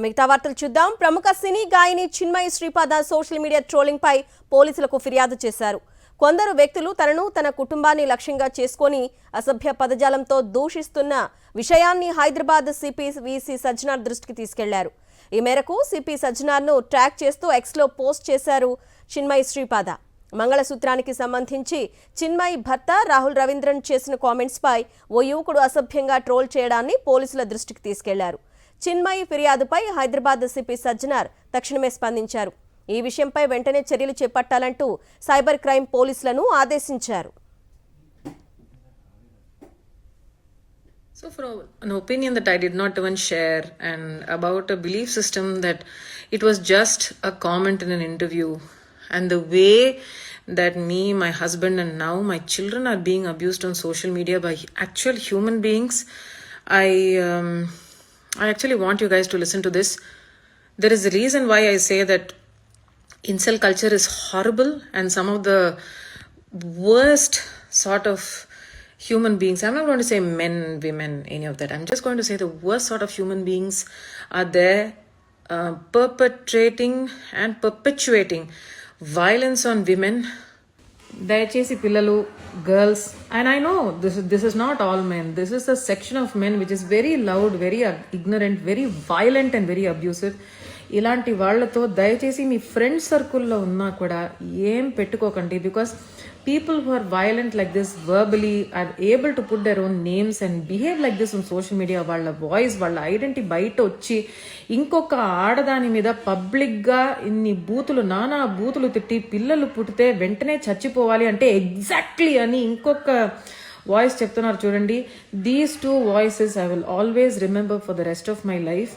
మిగతా వార్తలు చూద్దాం. ప్రముఖ సినీ గాయని Chinmayi Sripada social media trolling పై పోలీసులకు ఫిర్యాదు చేశారు. కొందరు వ్యక్తులు తనను తన కుటుంబాన్ని లక్ష్యంగా చేసుకొని అసభ్య పదజాలంతో దూషిస్తున్న విషయాన్ని హైదరాబాద్ సిపి విసి సజ్జనార్ దృష్టికి తీసుకెళ్లారు. ఈ మేరకు సిపి సజ్జనార్ను ట్రాక్ చేస్తూ ఎక్స్లో పోస్ట్ చేశారు చిన్మయి శ్రీపాద. మంగళసూత్రానికి సంబంధించి చిన్మయి భర్త రాహుల్ రవీంద్రన్ చేసిన కామెంట్స్ పై ఓ యువకుడు అసభ్యంగా ట్రోల్ చేయడాన్ని పోలీసుల దృష్టికి తీసుకెళ్లారు. చిన్మయి ఫిర్యాదుపై హైదరాబాద్ సిపి సజ్జనార్ తక్షణమే స్పందించారు. ఈ విషయంపై వెంటనే చర్యలు చేపట్టాలంటూ సైబర్ క్రైమ్ పోలీసులను ఆదేశించారు. So for an opinion that I did not even share, and about a belief system that it was just a comment in an interview, and the way that me, my husband, and now my children are being abused on social media by actual human beings, I actually want you guys to listen to this. There is a reason why I say that incel culture is horrible, and some of the worst sort of human beings, I'm not going to say men, women, any of that, I'm just going to say the worst sort of human beings are there perpetrating and perpetuating violence on women. దయచేసి పిల్లలు, girls, and I know this is not all men, this is the section of men which is very loud, very ignorant, very violent and very abusive. ఇలాంటి వాళ్లతో దయచేసి మీ friend సర్కిల్లో ఉన్నా కూడా ఏం పెట్టుకోకండి. Because people who are violent like this verbally are able to put their own names and behave like this on social media. వాళ్ళ voice, వాళ్ళ ఐడెంటిటీ బయట వచ్చి ఇంకొక ఆడదాని మీద పబ్లిక్గా ఇన్ని బూతులు, నానా బూతులు తిట్టి పిల్లలు పుట్టితే వెంటనే చచ్చిపోవాలి అంటే ఎగ్జాక్ట్లీ అని ఇంకొక వాయిస్ చెప్తున్నారు చూడండి. These two voices I will always remember for the rest of my life.